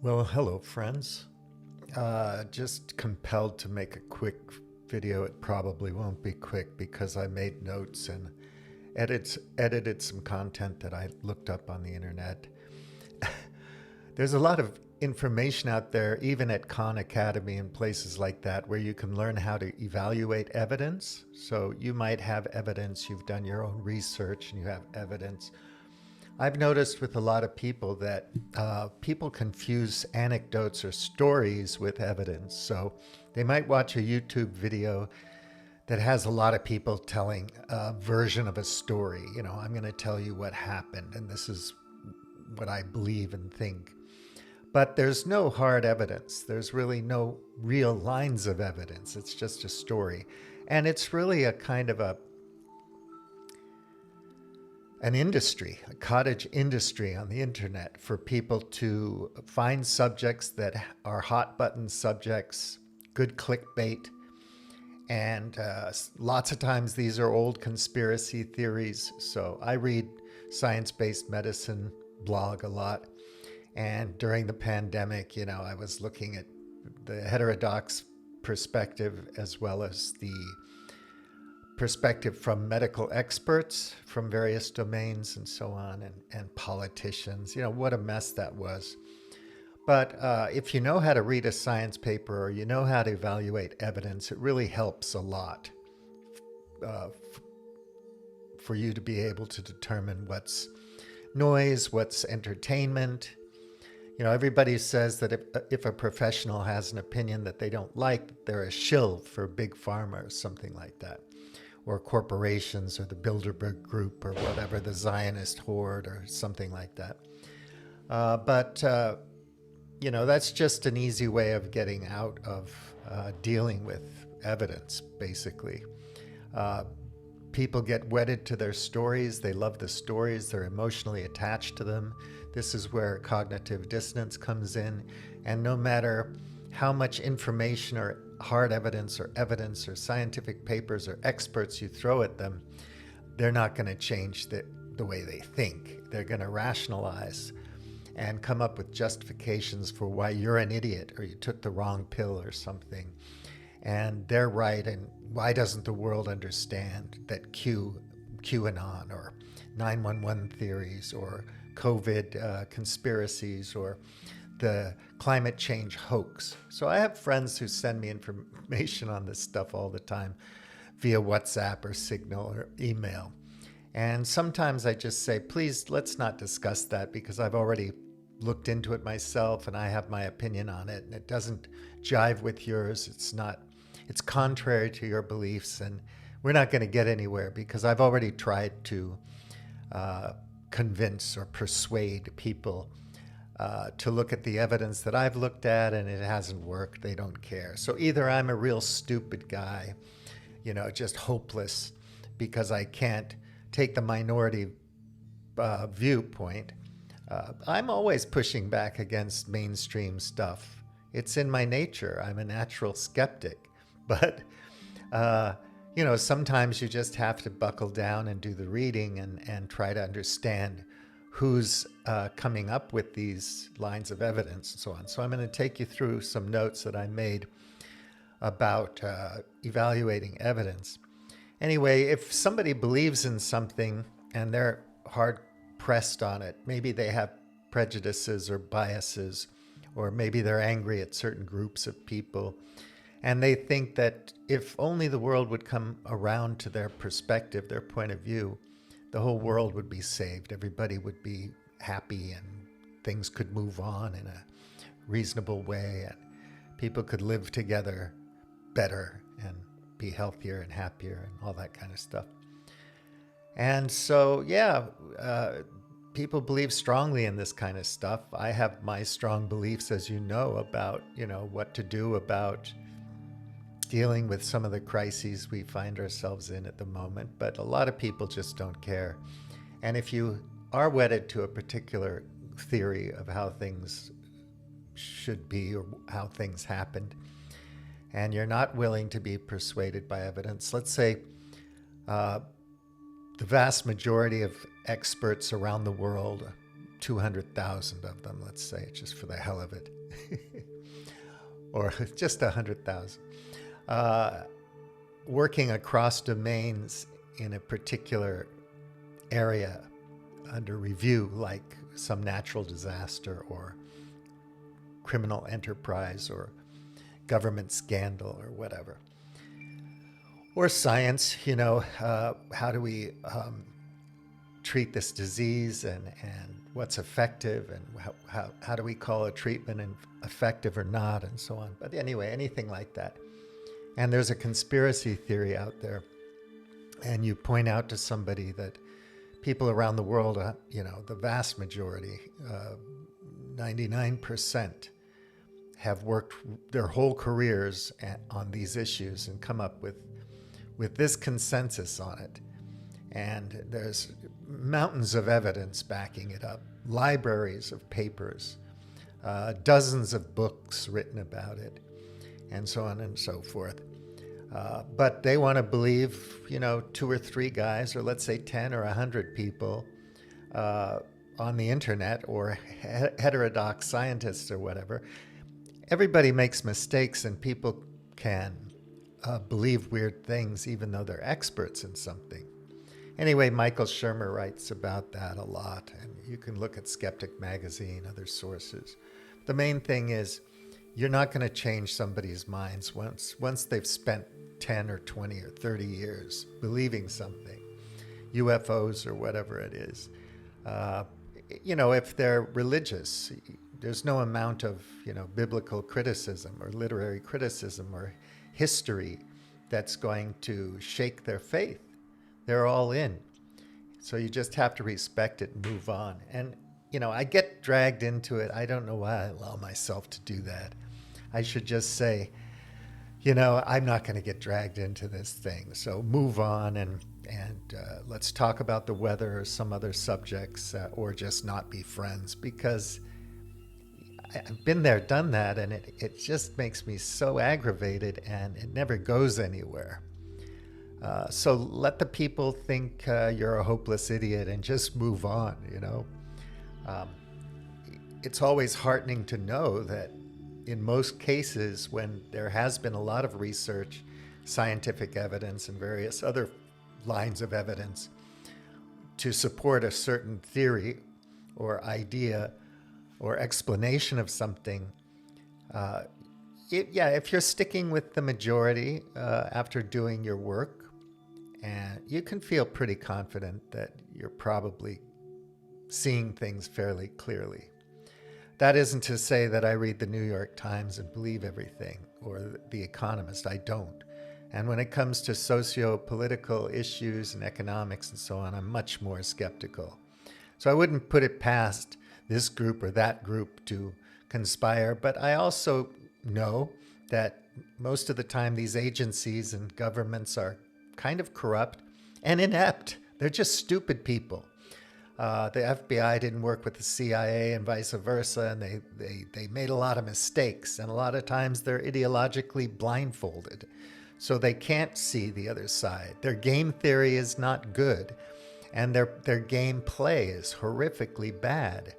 Well, hello, friends. Just compelled to make a quick video. It probably won't be quick because I made notes and edited some content that I looked up on the internet. There's a lot of information out there, even at Khan Academy and places like that, where you can learn how to evaluate evidence. So you might have evidence, you've done your own research and you have evidence. I've noticed with a lot of people that people confuse anecdotes or stories with evidence. So they might watch a YouTube video that has a lot of people telling a version of a story. You know, I'm going to tell you what happened, and this is what I believe and think. But there's no hard evidence. There's really no real lines of evidence. It's just a story. And it's really a kind of an industry, a cottage industry on the internet for people to find subjects that are hot button subjects, good clickbait. And lots of times these are old conspiracy theories. So I read science-based medicine blog a lot. And during the pandemic, you know, I was looking at the heterodox perspective as well as the perspective from medical experts from various domains and so on, and politicians. You know, what a mess that was. But if you know how to read a science paper or you know how to evaluate evidence, it really helps a lot for you to be able to determine what's noise, what's entertainment. You know, everybody says that if a professional has an opinion that they don't like, they're a shill for big pharma or something like that, or corporations or the Bilderberg Group or whatever, the Zionist horde or something like that. But you know, that's just an easy way of getting out of dealing with evidence, basically. People get wedded to their stories. They love the stories. They're emotionally attached to them. This is where cognitive dissonance comes in. And no matter how much information or hard evidence or scientific papers or experts you throw at them, they're not going to change the way they think. They're going to rationalize and come up with justifications for why you're an idiot or you took the wrong pill or something. And they're right, and why doesn't the world understand that QAnon or 911 theories or COVID conspiracies or the climate change hoax? So I have friends who send me information on this stuff all the time via WhatsApp or Signal or email. And sometimes I just say, please, let's not discuss that because I've already looked into it myself and I have my opinion on it and it doesn't jive with yours. It's contrary to your beliefs and we're not going to get anywhere because I've already tried to convince or persuade people to look at the evidence that I've looked at and it hasn't worked. They don't care. So either I'm a real stupid guy, you know, just hopeless because I can't take the minority viewpoint. I'm always pushing back against mainstream stuff. It's in my nature. I'm a natural skeptic. But, you know, sometimes you just have to buckle down and do the reading and try to understand who's coming up with these lines of evidence and so on. So I'm going to take you through some notes that I made about evaluating evidence. Anyway, if somebody believes in something and they're hard pressed on it, maybe they have prejudices or biases, or maybe they're angry at certain groups of people, and they think that if only the world would come around to their perspective, their point of view, the whole world would be saved. Everybody would be happy and things could move on in a reasonable way and people could live together better and be healthier and happier and all that kind of stuff. And so, yeah, people believe strongly in this kind of stuff. I have my strong beliefs, as you know, about, you know, what to do about dealing with some of the crises we find ourselves in at the moment, but a lot of people just don't care. And if you are wedded to a particular theory of how things should be or how things happened, and you're not willing to be persuaded by evidence, let's say the vast majority of experts around the world 200,000 of them, let's say, just for the hell of it, or just 100,000, working across domains in a particular area under review, like some natural disaster or criminal enterprise or government scandal or whatever. Or science, how do we treat this disease, and what's effective, and how do we call a treatment effective or not, and so on. But anyway, anything like that. And there's a conspiracy theory out there, and you point out to somebody that people around the world, the vast majority, 99%, have worked their whole careers on these issues and come up with this consensus on it. And there's mountains of evidence backing it up, libraries of papers, dozens of books written about it, and so on and so forth. But they want to believe, 2 or 3 guys, or let's say 10 or 100 people on the internet, or heterodox scientists or whatever. Everybody makes mistakes, and people can believe weird things even though they're experts in something. Anyway, Michael Shermer writes about that a lot, and you can look at Skeptic Magazine, other sources. The main thing is, you're not going to change somebody's minds once they've spent 10 or 20 or 30 years believing something, UFOs or whatever it is. If they're religious, there's no amount of, biblical criticism or literary criticism or history that's going to shake their faith. They're all in. So you just have to respect it and move on. And, I get dragged into it. I don't know why I allow myself to do that. I should just say, I'm not going to get dragged into this thing. So move on and let's talk about the weather or some other subjects, or just not be friends, because I've been there, done that, and it just makes me so aggravated, and it never goes anywhere. So let the people think you're a hopeless idiot and just move on, It's always heartening to know that in most cases, when there has been a lot of research, scientific evidence, and various other lines of evidence to support a certain theory or idea or explanation of something, if you're sticking with the majority after doing your work, and you can feel pretty confident that you're probably seeing things fairly clearly. That isn't to say that I read the New York Times and believe everything, or The Economist. I don't. And when it comes to socio-political issues and economics and so on, I'm much more skeptical. So I wouldn't put it past this group or that group to conspire, but I also know that most of the time these agencies and governments are kind of corrupt and inept. They're just stupid people. The FBI didn't work with the CIA and vice versa, and they made a lot of mistakes, and a lot of times they're ideologically blindfolded, so they can't see the other side. Their game theory is not good, and their game play is horrifically bad,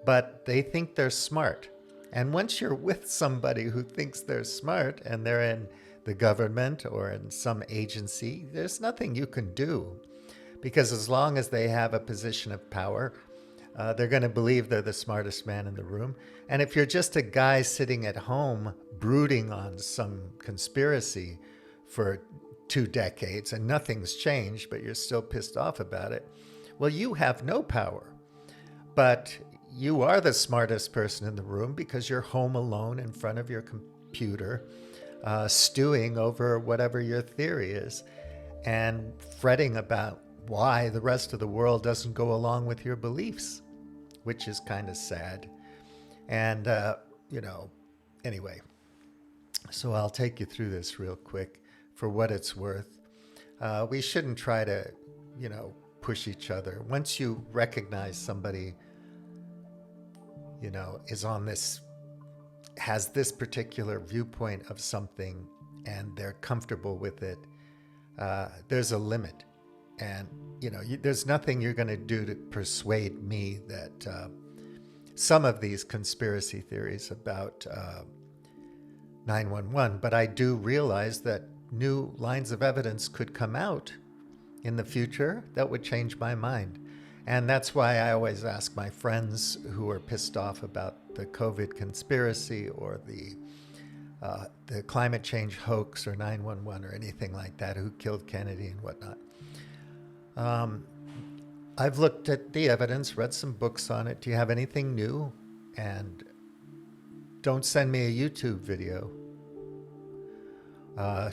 but they think they're smart. And once you're with somebody who thinks they're smart and they're in the government or in some agency, there's nothing you can do. Because as long as they have a position of power, they're going to believe they're the smartest man in the room. And if you're just a guy sitting at home brooding on some conspiracy for 2 decades and nothing's changed, but you're still pissed off about it, well, you have no power. But you are the smartest person in the room because you're home alone in front of your computer, stewing over whatever your theory is and fretting about why the rest of the world doesn't go along with your beliefs, which is kind of sad. And, anyway, so I'll take you through this real quick for what it's worth. We shouldn't try to, push each other. Once you recognize somebody, has this particular viewpoint of something and they're comfortable with it, there's a limit. And, there's nothing you're going to do to persuade me that some of these conspiracy theories about 911, but I do realize that new lines of evidence could come out in the future that would change my mind. And that's why I always ask my friends who are pissed off about the COVID conspiracy or the climate change hoax or 911 or anything like that, who killed Kennedy and whatnot. I've looked at the evidence, read some books on it. Do you have anything new? And don't send me a YouTube video.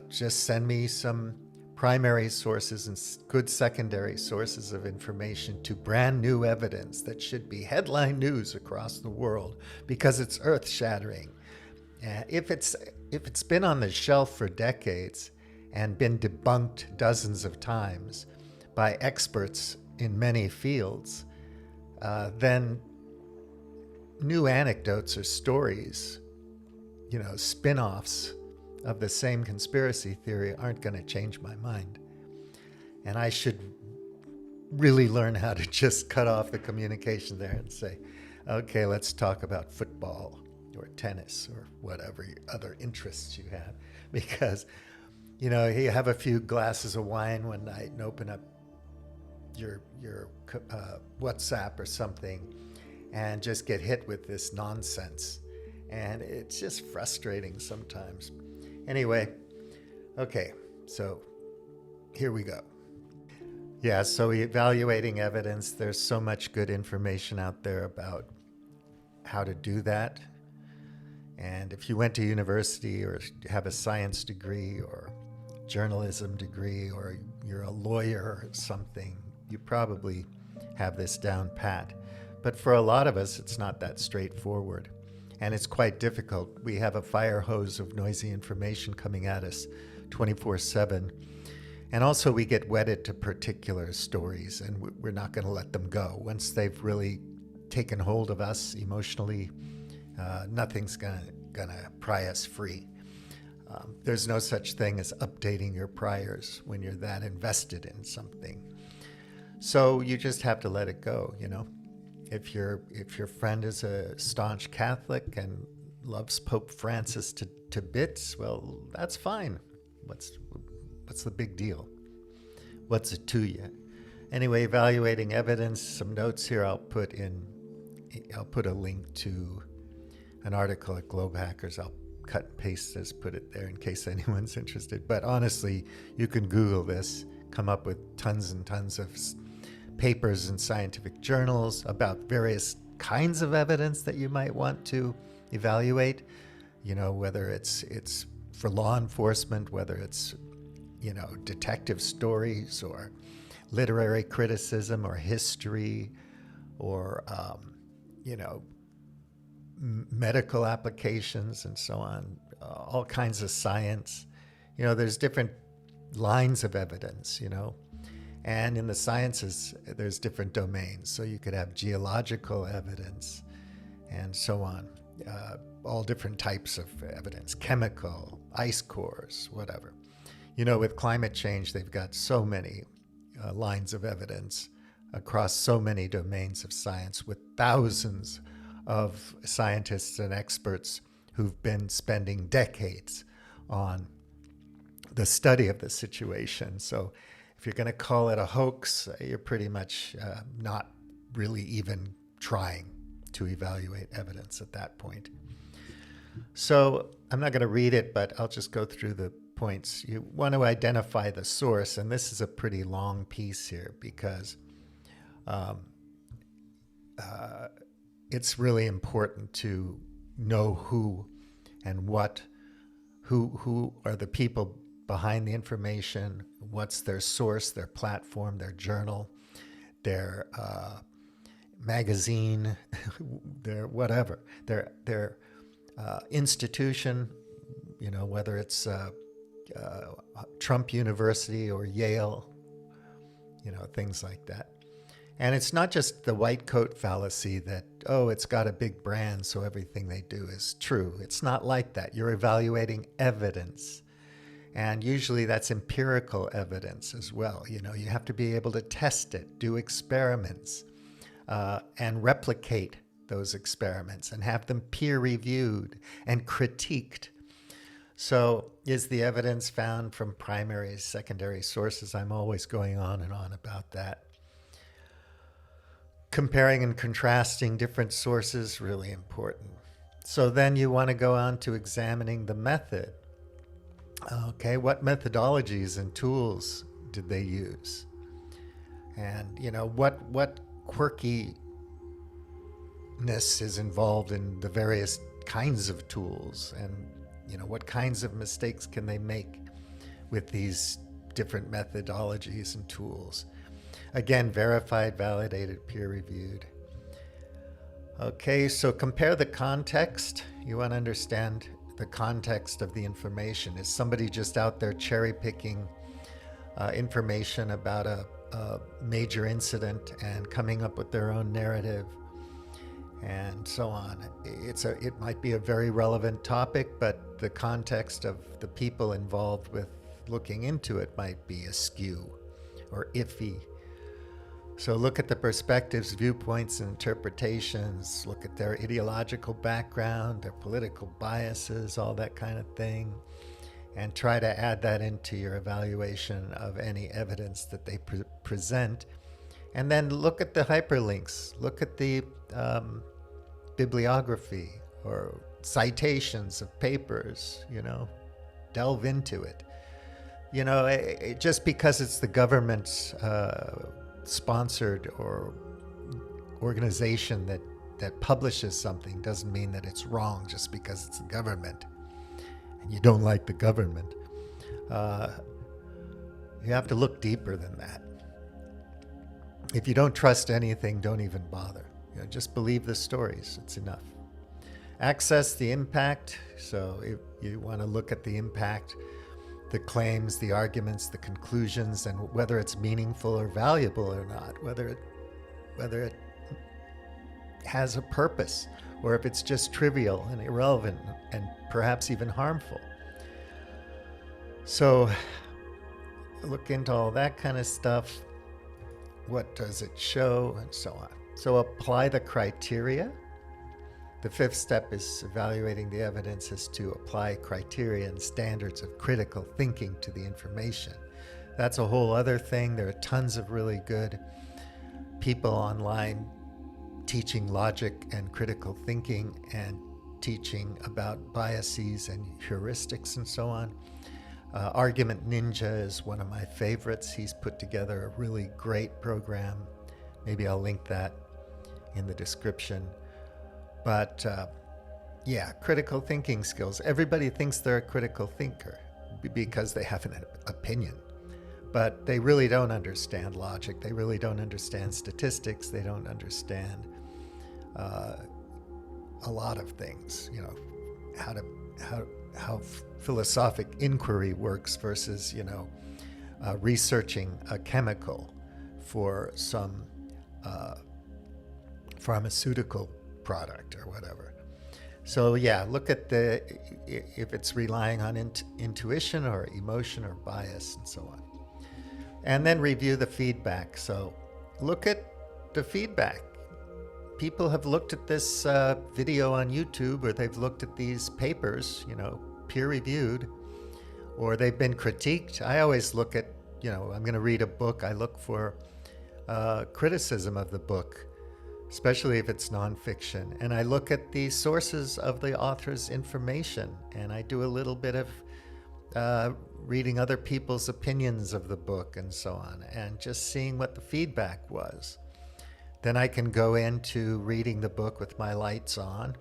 Just send me some primary sources and good secondary sources of information to brand new evidence that should be headline news across the world because it's earth-shattering. If it's been on the shelf for decades and been debunked dozens of times by experts in many fields, then new anecdotes or stories, spin-offs of the same conspiracy theory aren't going to change my mind. And I should really learn how to just cut off the communication there and say, okay, let's talk about football or tennis or whatever other interests you have. Because, you have a few glasses of wine one night and open up your WhatsApp or something and just get hit with this nonsense. And it's just frustrating sometimes. Anyway, okay, so here we go. Yeah, so evaluating evidence, there's so much good information out there about how to do that. And if you went to university or have a science degree or journalism degree or you're a lawyer or something, you probably have this down pat. But for a lot of us, it's not that straightforward. And it's quite difficult. We have a fire hose of noisy information coming at us 24/7. And also we get wedded to particular stories and we're not going to let them go. Once they've really taken hold of us emotionally, nothing's going to pry us free. There's no such thing as updating your priors when you're that invested in something. So you just have to let it go, If your friend is a staunch Catholic and loves Pope Francis to bits, well, that's fine. What's the big deal? What's it to you? Anyway, evaluating evidence, some notes here I'll put a link to an article at Globe Hackers. I'll cut and paste this, put it there in case anyone's interested. But honestly, you can Google this, come up with tons and tons of papers in scientific journals about various kinds of evidence that you might want to evaluate, whether it's for law enforcement, whether it's, detective stories or literary criticism or history or, medical applications and so on, all kinds of science. There's different lines of evidence, And in the sciences, there's different domains. So you could have geological evidence and so on, all different types of evidence, chemical, ice cores, whatever. With climate change, they've got so many lines of evidence across so many domains of science with thousands of scientists and experts who've been spending decades on the study of the situation. So if you're going to call it a hoax, you're pretty much not really even trying to evaluate evidence at that point. So I'm not going to read it, but I'll just go through the points. You want to identify the source, and this is a pretty long piece here because it's really important to know who and what, who are the people behind the information, what's their source, their platform, their journal, their magazine, their whatever, their institution, whether it's Trump University or Yale, things like that. And it's not just the white coat fallacy that, it's got a big brand, so everything they do is true. It's not like that. You're evaluating evidence. And usually that's empirical evidence as well. You know, you have to be able to test it, do experiments, and replicate those experiments and have them peer reviewed and critiqued. So is the evidence found from primary, secondary sources? I'm always going on and on about that. Comparing and contrasting different sources, really important. So then you want to go on to examining the method. Okay, what methodologies and tools did they use? And, you know, what quirkiness is involved in the various kinds of tools, and, you know, what kinds of mistakes can they make with these different methodologies and tools? Again, verified, validated, peer-reviewed. Okay, so compare the context. You want to understand the context of the information. Is somebody just out there cherry-picking information about a major incident and coming up with their own narrative and so on? It might be a very relevant topic, but the context of the people involved with looking into it might be askew or iffy. So look at the perspectives, viewpoints, and interpretations. Look at their ideological background, their political biases, all that kind of thing, and try to add that into your evaluation of any evidence that they present. And then look at the hyperlinks. Look at the bibliography or citations of papers, you know, delve into it. You know, just because it's the government's sponsored or organization that publishes something doesn't mean that it's wrong just because it's the government and you don't like the government. You have to look deeper than that. If you don't trust anything, don't even bother. You know, just believe the stories. It's enough. Access the impact. So if you want to look at the impact, the claims, the arguments, the conclusions, and whether it's meaningful or valuable or not, whether it has a purpose, or if it's just trivial and irrelevant and perhaps even harmful. So look into all that kind of stuff. What does it show, and so on. So apply the criteria. The fifth step is evaluating the evidence is to apply criteria and standards of critical thinking to the information. That's a whole other thing. There are tons of really good people online teaching logic and critical thinking and teaching about biases and heuristics and so on. Argument Ninja is one of my favorites. He's put together a really great program. Maybe I'll link that in the description. But yeah, critical thinking skills. Everybody thinks they're a critical thinker because they have an opinion, but they really don't understand logic. They really don't understand statistics. They don't understand a lot of things. You know, how philosophic inquiry works versus, you know, researching a chemical for some pharmaceutical product or whatever. So yeah, look at if it's relying on intuition or emotion or bias and so on. And then review the feedback. So look at the feedback. People have looked at this video on YouTube, or they've looked at these papers, you know, peer reviewed, or they've been critiqued. I always look at, you know, I'm going to read a book. I look for criticism of the book, especially if it's nonfiction. And I look at the sources of the author's information, and I do a little bit of reading other people's opinions of the book and so on, and just seeing what the feedback was. Then I can go into reading the book with my lights on,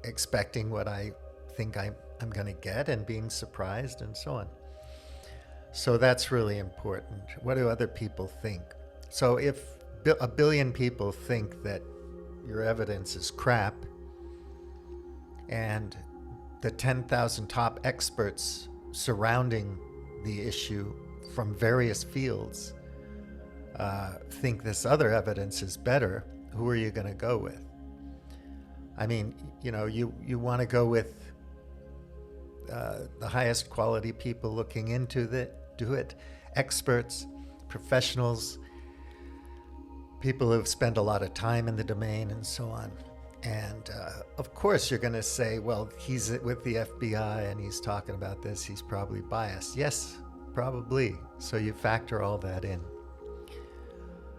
expecting what I think I'm going to get and being surprised and so on. So that's really important. What do other people think? So if a billion people think that your evidence is crap, and the 10,000 top experts surrounding the issue from various fields think this other evidence is better, who are you going to go with? I mean, you know, you want to go with the highest quality people looking into do it, experts, professionals, people who've spent a lot of time in the domain and so on. And of course, you're going to say, well, he's with the FBI and he's talking about this. He's probably biased. Yes, probably. So you factor all that in.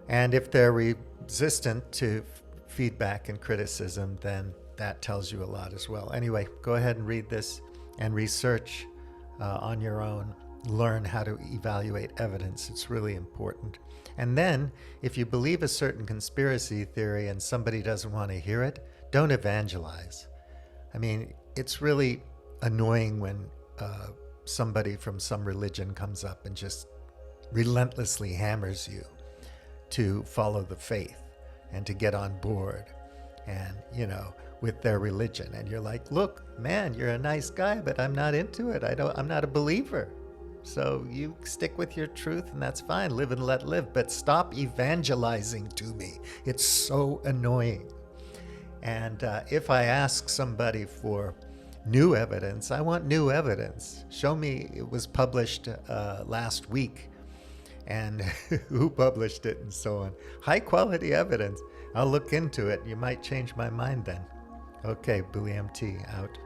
And if they're resistant to feedback and criticism, then that tells you a lot as well. Anyway, go ahead and read this and research on your own. Learn how to evaluate evidence. It's really important. And then, if you believe a certain conspiracy theory and somebody doesn't want to hear it, don't evangelize. I mean, it's really annoying when somebody from some religion comes up and just relentlessly hammers you to follow the faith and to get on board and, with their religion. And you're like, look, man, you're a nice guy, but I'm not into it. I'm not a believer. So you stick with your truth and that's fine. Live and let live. But stop evangelizing to me. It's so annoying. And if I ask somebody for new evidence, I want new evidence. Show me it was published last week and who published it and so on. High quality evidence. I'll look into it. You might change my mind then. Okay, Bully MT out.